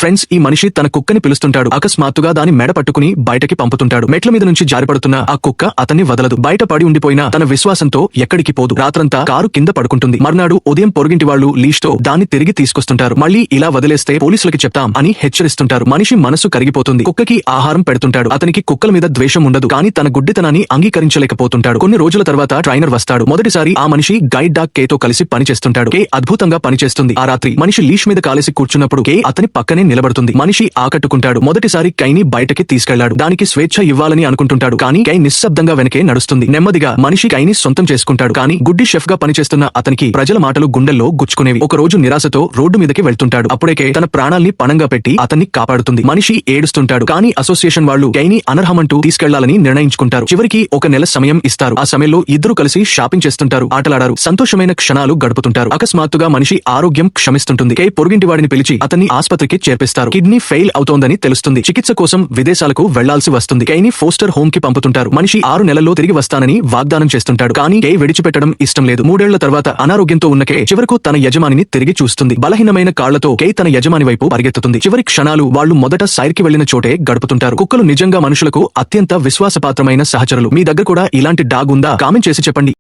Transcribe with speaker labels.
Speaker 1: Friends, ఈ మనిషి తన కుక్కని పిలుస్తుంటాడు. అకస్మాత్తుగా దాని మెడ పట్టుకుని బయటకి పంపుతుంటాడు. మెట్ల మీద నుంచి జారిపడుతున్న ఆ కుక్క అతన్ని వదలదు. బయట పడి ఉండిపోయిన తన విశ్వాసంతో ఎక్కడికి పోదు. రాత్రంతా కారు కింద పడుకుంటుంది. మర్నాడు ఉదయం పొరుగింటి వాళ్లు లీష్ తో దాన్ని తిరిగి తీసుకొస్తుంటారు. మళ్ళీ ఇలా వదిలేస్తే పోలీసులకి చెప్తాం అని హెచ్చరిస్తుంటారు. మనిషి మనసు కరిగిపోతుంది. కుక్కకి ఆహారం పెడుతుంటాడు. అతనికి కుక్కల మీద ద్వేషం ఉండదు, కానీ తన గుడ్డితనాన్ని అంగీకరించలేకపోతుంటాడు. కొన్ని రోజుల తర్వాత ట్రైనర్ వస్తాడు. మొదటిసారి ఆ మనిషి గైడ్ డాగ్ కే తో కలిసి పనిచేస్తుంటాడు. కే అద్భుతంగా పనిచేస్తుంది. ఆ రాత్రి మనిషి లీష్ మీద కాలేసి కూర్చున్నప్పుడు కే అతని పక్కనే నిలబడుతుంది. మనిషి ఆకట్టుకుంటాడు. మొదటిసారి కైని బయటకి తీసుకెళ్లాడు. దానికి స్వేచ్ఛ ఇవ్వాలని అనుకుంటుంటాడు, కానీ కై నిశ్శబ్దంగా వెనకే నడుస్తుంది. నెమ్మదిగా మనిషి కైని సొంతం చేసుకుంటాడు. కానీ గుడ్డి షెఫ్ గా పనిచేస్తున్న అతనికి ప్రజల మాటలు గుండెల్లో గుచ్చుకునేవి. ఒక రోజు నిరాశతో రోడ్డు మీదకి వెళ్తుంటాడు. అప్పుడే కే తన ప్రాణాల్ని పణంగా పెట్టి అతన్ని కాపాడుతుంది. మనిషి ఏడుస్తుంటాడు, కానీ అసోసియేషన్ వాళ్ళు కైని అనర్హమంటూ తీసుకెళ్లాలని నిర్ణయించుకుంటారు. చివరికి ఒక నెల సమయం ఇస్తారు. ఆ సమయంలో ఇద్దరు కలిసి షాపింగ్ చేస్తుంటారు, ఆటలాడారు, సంతోషమైన క్షణాలు గడుపుతుంటారు. అకస్మాత్తుగా మనిషి ఆరోగ్యం క్షమిస్తుంటుంది. కై పొరుగింటి వాడిని పిలిచి అతన్ని ఆస్పత్రికి చేర్పిస్తారు. కిడ్నీ ఫెయిల్ అవుతోందని తెలుస్తుంది. చికిత్స కోసం విదేశాలకు వెళ్లాల్సి వస్తుంది. కైని ఫోస్టర్ హోమ్ కి పంపుతుంటారు. మనిషి 6 నెలల్లో తిరిగి వస్తానని వాగ్దానం చేస్తుంటాడు, కానీ కై విడిచిపెట్టడం ఇష్టం లేదు. 3 ఏళ్ల తర్వాత అనారోగ్యంతో ఉన్న కే చివరకు తన యజమానిని తిరిగి చూస్తుంది. బలహీనమైన కాళ్లతో కై తన యజమాని వైపు పరిగెత్తుతుంది. చివరి క్షణాలు వాళ్ళు మొదట సైర్కి వెళ్లిన చోటే గడుపుతుంటారు. కుక్కలు నిజంగా మనుషులకు అత్యంత విశ్వాసపాత్రమైన సహచరులు. మీ దగ్గర కూడా ఇలాంటి డాగ్ ఉందా? కామెంట్ చేసి చెప్పండి.